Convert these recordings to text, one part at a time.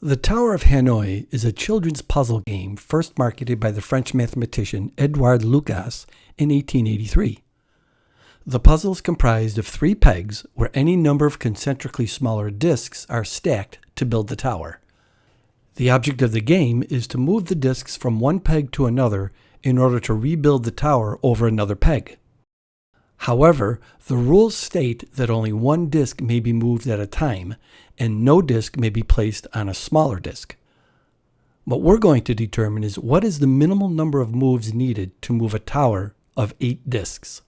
The Tower of Hanoi is a children's puzzle game first marketed by the French mathematician Édouard Lucas in 1883. The puzzle is comprised of 3 pegs where any number of concentrically smaller discs are stacked to build the tower. The object of the game is to move the discs from one peg to another in order to rebuild the tower over another peg. However, the rules state that only one disc may be moved at a time, and no disc may be placed on a smaller disc. What we're going to determine is what is the minimal number of moves needed to move a tower of 8 discs.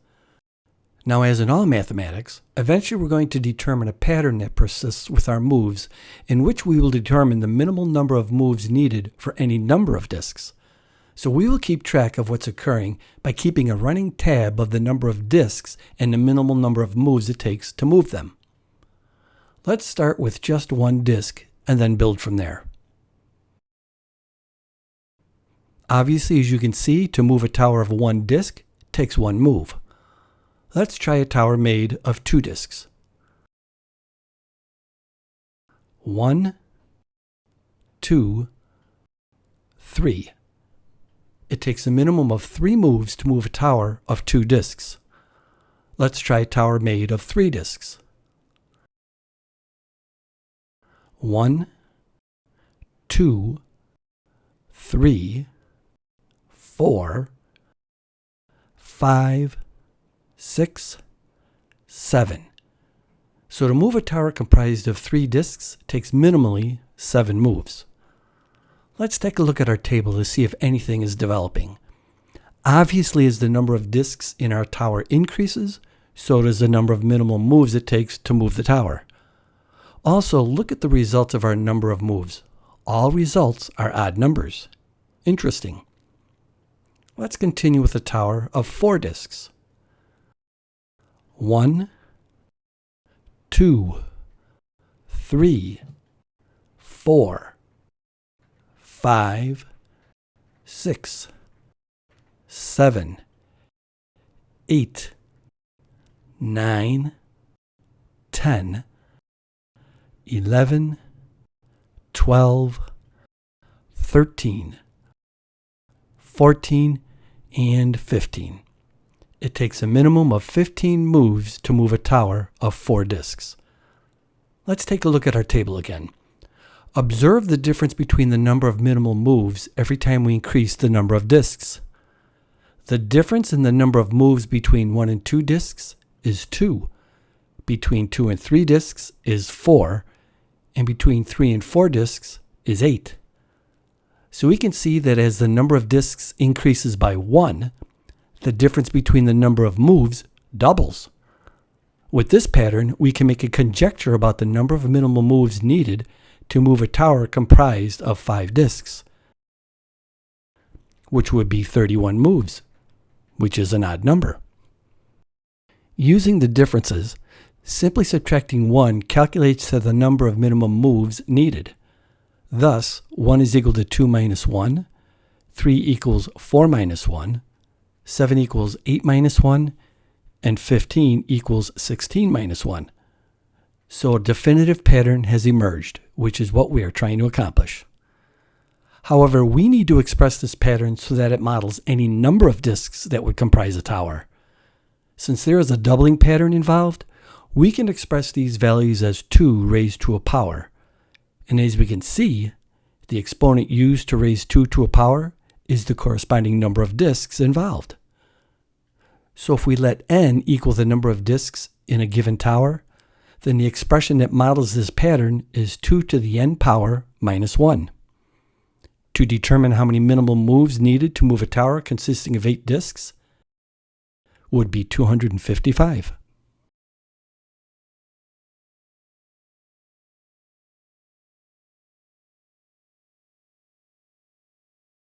Now, as in all mathematics, eventually we're going to determine a pattern that persists with our moves, in which we will determine the minimal number of moves needed for any number of discs. So we will keep track of what's occurring by keeping a running tab of the number of discs and the minimal number of moves it takes to move them. Let's start with just one disc and then build from there. Obviously, as you can see, to move a tower of 1 disc takes 1 move. Let's try a tower made of 2 discs. 1, 2, 3. It takes a minimum of 3 moves to move a tower of 2 discs. Let's try a tower made of 3 discs. 1, 2, 3, 4, 5, 6, 7. So to move a tower comprised of 3 discs takes minimally 7 moves. Let's take a look at our table to see if anything is developing. Obviously, as the number of discs in our tower increases, so does the number of minimal moves it takes to move the tower. Also, look at the results of our number of moves. All results are odd numbers. Interesting. Let's continue with a tower of 4 discs. 1, 2, 3, 4, 5, 6, 7, 8, 9, 10, 11, 12, 13, 14, and 15. It takes a minimum of 15 moves to move a tower of 4 discs. Let's take a look at our table again. Observe the difference between the number of minimal moves every time we increase the number of discs. The difference in the number of moves between 1 and 2 discs is 2. Between 2 and 3 discs is 4. And between 3 and 4 discs is 8. So we can see that as the number of discs increases by 1, the difference between the number of moves doubles. With this pattern, we can make a conjecture about the number of minimal moves needed to move a tower comprised of 5 discs, which would be 31 moves, which is an odd number. Using the differences, simply subtracting 1 calculates to the number of minimum moves needed. Thus, 1 is equal to 2 minus 1, 3 equals 4 minus 1, 7 equals 8 minus 1, and 15 equals 16 minus 1. So a definitive pattern has emerged, which is what we are trying to accomplish. However, we need to express this pattern so that it models any number of discs that would comprise a tower. Since there is a doubling pattern involved, we can express these values as 2 raised to a power. And as we can see, the exponent used to raise 2 to a power is the corresponding number of discs involved. So if we let n equal the number of discs in a given tower, then the expression that models this pattern is 2 to the n power minus 1. To determine how many minimal moves needed to move a tower consisting of 8 discs would be 255.